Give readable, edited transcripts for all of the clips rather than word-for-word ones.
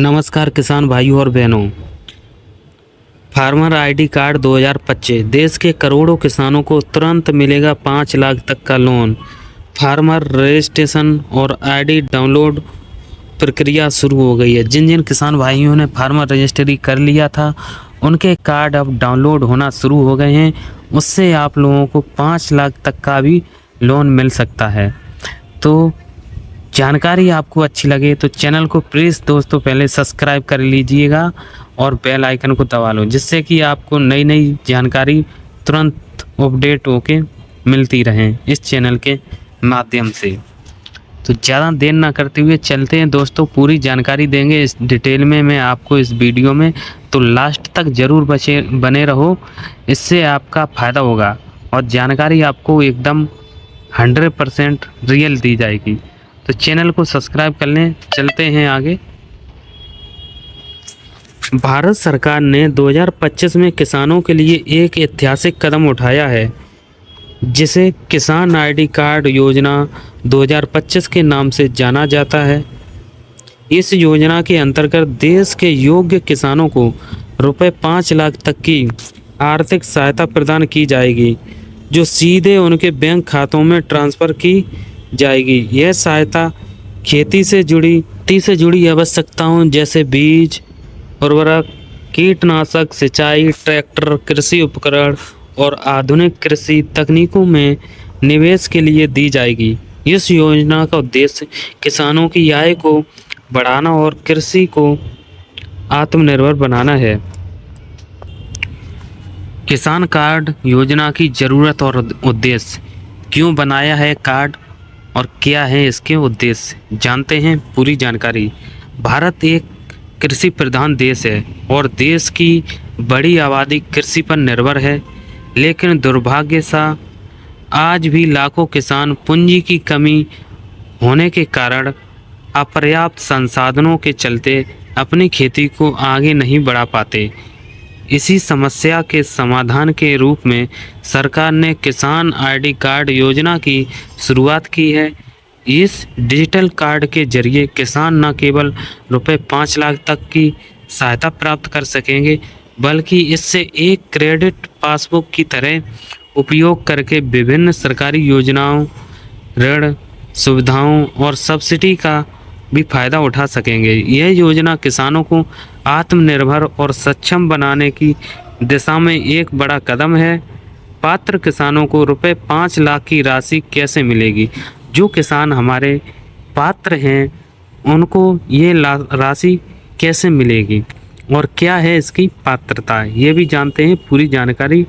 नमस्कार किसान भाइयों और बहनों। फार्मर आईडी कार्ड 2025 देश के करोड़ों किसानों को तुरंत मिलेगा 5 लाख तक का लोन। फार्मर रजिस्ट्रेशन और आईडी डाउनलोड प्रक्रिया शुरू हो गई है। जिन जिन किसान भाइयों ने फार्मर रजिस्ट्री कर लिया था उनके कार्ड अब डाउनलोड होना शुरू हो गए हैं। उससे आप लोगों को 5 लाख तक का भी लोन मिल सकता है। तो जानकारी आपको अच्छी लगे तो चैनल को प्लीज़ दोस्तों पहले सब्सक्राइब कर लीजिएगा और बेल आइकन को दबा लो, जिससे कि आपको नई नई जानकारी तुरंत अपडेट होके मिलती रहें इस चैनल के माध्यम से। तो ज़्यादा देर ना करते हुए चलते हैं दोस्तों, पूरी जानकारी देंगे इस डिटेल में मैं आपको इस वीडियो में। तो लास्ट तक ज़रूर बने रहो, इससे आपका फ़ायदा होगा और जानकारी आपको एकदम 100% रियल दी जाएगी। तो चैनल को सब्सक्राइब कर लें। चलते हैं आगे। भारत सरकार ने 2025 में किसानों के लिए एक ऐतिहासिक कदम उठाया है, जिसे किसान आईडी कार्ड योजना 2025 के नाम से जाना जाता है। इस योजना के अंतर्गत देश के योग्य किसानों को रुपए 5 लाख तक की आर्थिक सहायता प्रदान की जाएगी, जो सीधे उनके बैंक खातों में ट्रांसफ़र की जाएगी। यह सहायता खेती से जुड़ी आवश्यकताओं जैसे बीज, उर्वरक, कीटनाशक, सिंचाई, ट्रैक्टर, कृषि उपकरण और आधुनिक कृषि तकनीकों में निवेश के लिए दी जाएगी। इस योजना का उद्देश्य किसानों की आय को बढ़ाना और कृषि को आत्मनिर्भर बनाना है। किसान कार्ड योजना की ज़रूरत और उद्देश्य, क्यों बनाया है कार्ड और क्या है इसके उद्देश्य, जानते हैं पूरी जानकारी। भारत एक कृषि प्रधान देश है और देश की बड़ी आबादी कृषि पर निर्भर है, लेकिन दुर्भाग्य से आज भी लाखों किसान पूंजी की कमी होने के कारण अपर्याप्त संसाधनों के चलते अपनी खेती को आगे नहीं बढ़ा पाते। इसी समस्या के समाधान के रूप में सरकार ने किसान आईडी कार्ड योजना की शुरुआत की है। इस डिजिटल कार्ड के जरिए किसान न केवल रुपए 5 लाख तक की सहायता प्राप्त कर सकेंगे, बल्कि इससे एक क्रेडिट पासबुक की तरह उपयोग करके विभिन्न सरकारी योजनाओं, ऋण सुविधाओं और सब्सिडी का भी फायदा उठा सकेंगे। यह योजना किसानों को आत्मनिर्भर और सक्षम बनाने की दिशा में एक बड़ा कदम है। पात्र किसानों को रुपए 5 लाख की राशि कैसे मिलेगी? जो किसान हमारे पात्र हैं उनको ये राशि कैसे मिलेगी और क्या है इसकी पात्रता, ये भी जानते हैं पूरी जानकारी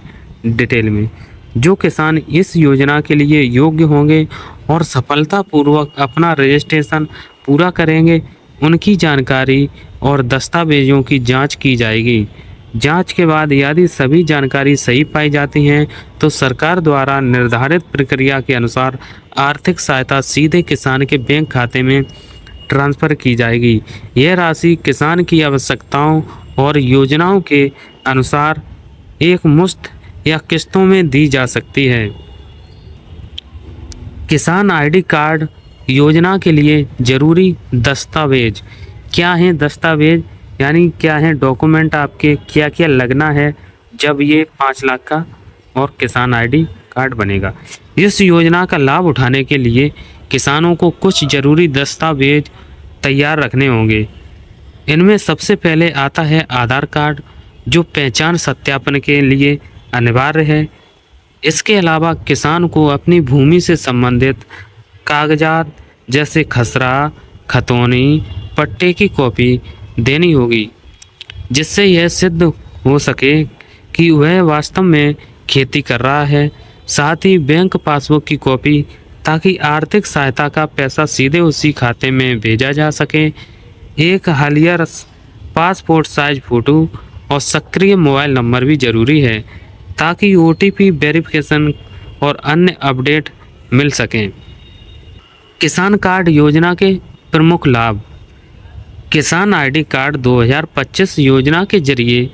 डिटेल में। जो किसान इस योजना के लिए योग्य होंगे और सफलतापूर्वक अपना रजिस्ट्रेशन पूरा करेंगे, उनकी जानकारी और दस्तावेजों की जांच की जाएगी। जांच के बाद यदि सभी जानकारी सही पाई जाती हैं तो सरकार द्वारा निर्धारित प्रक्रिया के अनुसार आर्थिक सहायता सीधे किसान के बैंक खाते में ट्रांसफ़र की जाएगी। यह राशि किसान की आवश्यकताओं और योजनाओं के अनुसार एक मुश्त या किस्तों में दी जा सकती है। किसान आईडी कार्ड योजना के लिए ज़रूरी दस्तावेज क्या हैं? दस्तावेज यानी क्या है डॉक्यूमेंट, आपके क्या क्या लगना है जब ये 5 लाख का और किसान आईडी कार्ड बनेगा। इस योजना का लाभ उठाने के लिए किसानों को कुछ ज़रूरी दस्तावेज तैयार रखने होंगे। इनमें सबसे पहले आता है आधार कार्ड, जो पहचान सत्यापन के लिए अनिवार्य है। इसके अलावा किसान को अपनी भूमि से संबंधित कागजात जैसे खसरा, खतौनी, पट्टे की कॉपी देनी होगी, जिससे यह सिद्ध हो सके कि वह वास्तव में खेती कर रहा है। साथ ही बैंक पासबुक की कॉपी, ताकि आर्थिक सहायता का पैसा सीधे उसी खाते में भेजा जा सके। एक हालिया पासपोर्ट साइज फ़ोटो और सक्रिय मोबाइल नंबर भी ज़रूरी है, ताकि OTP वेरिफिकेशन और अन्य अपडेट मिल सकें। किसान कार्ड योजना के प्रमुख लाभ। किसान आईडी कार्ड 2025 योजना के जरिए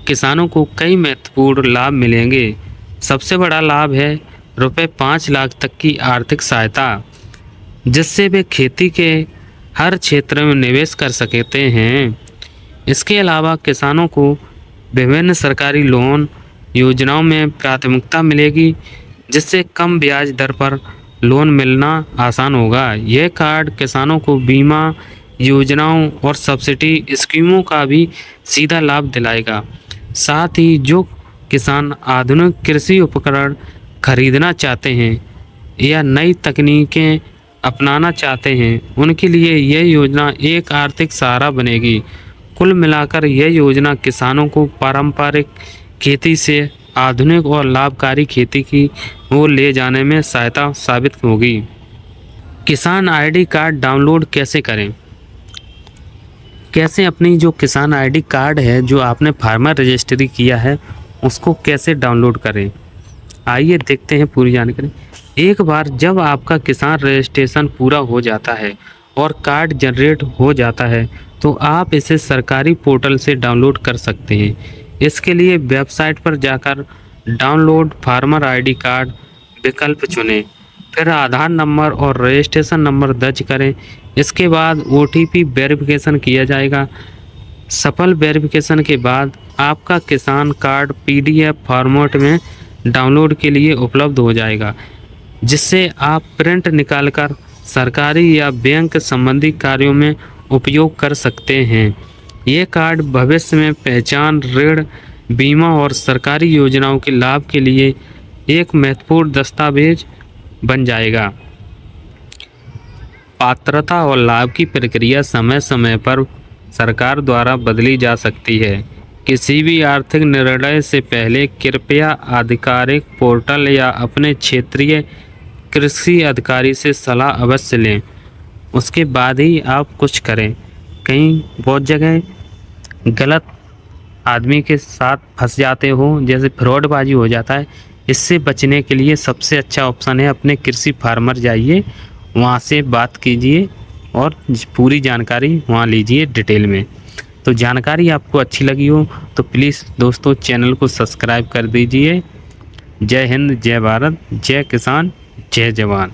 किसानों को कई महत्वपूर्ण लाभ मिलेंगे। सबसे बड़ा लाभ है रुपए 5 लाख तक की आर्थिक सहायता, जिससे वे खेती के हर क्षेत्र में निवेश कर सकते हैं। इसके अलावा किसानों को विभिन्न सरकारी लोन योजनाओं में प्राथमिकता मिलेगी, जिससे कम ब्याज दर पर लोन मिलना आसान होगा। यह कार्ड किसानों को बीमा योजनाओं और सब्सिडी स्कीमों का भी सीधा लाभ दिलाएगा। साथ ही जो किसान आधुनिक कृषि उपकरण खरीदना चाहते हैं या नई तकनीकें अपनाना चाहते हैं, उनके लिए यह योजना एक आर्थिक सहारा बनेगी। कुल मिलाकर यह योजना किसानों को पारंपरिक खेती से आधुनिक और लाभकारी खेती की ओर ले जाने में सहायता साबित होगी। किसान आईडी कार्ड डाउनलोड कैसे करें? कैसे अपनी जो किसान आईडी कार्ड है, जो आपने फार्मर रजिस्ट्री किया है, उसको कैसे डाउनलोड करें? आइए देखते हैं पूरी जानकारी। एक बार जब आपका किसान रजिस्ट्रेशन पूरा हो जाता है और कार्ड जनरेट हो जाता है, तो आप इसे सरकारी पोर्टल से डाउनलोड कर सकते हैं। इसके लिए वेबसाइट पर जाकर डाउनलोड फार्मर आईडी कार्ड विकल्प चुनें, फिर आधार नंबर और रजिस्ट्रेशन नंबर दर्ज करें। इसके बाद OTP वेरिफिकेशन किया जाएगा। सफल वेरिफिकेशन के बाद आपका किसान कार्ड PDF फॉर्मेट में डाउनलोड के लिए उपलब्ध हो जाएगा, जिससे आप प्रिंट निकालकर सरकारी या बैंक संबंधी कार्यों में उपयोग कर सकते हैं। ये कार्ड भविष्य में पहचान, ऋण, बीमा और सरकारी योजनाओं के लाभ के लिए एक महत्वपूर्ण दस्तावेज बन जाएगा। पात्रता और लाभ की प्रक्रिया समय समय पर सरकार द्वारा बदली जा सकती है। किसी भी आर्थिक निर्णय से पहले कृपया आधिकारिक पोर्टल या अपने क्षेत्रीय कृषि अधिकारी से सलाह अवश्य लें, उसके बाद ही आप कुछ करें। कहीं बहुत जगह गलत आदमी के साथ फंस जाते हो, जैसे फ्रॉडबाजी हो जाता है। इससे बचने के लिए सबसे अच्छा ऑप्शन है अपने कृषि फार्मर जाइए, वहाँ से बात कीजिए और पूरी जानकारी वहाँ लीजिए डिटेल में। तो जानकारी आपको अच्छी लगी हो तो प्लीज़ दोस्तों चैनल को सब्सक्राइब कर दीजिए। जय हिंद, जय भारत, जय किसान, जय जवान।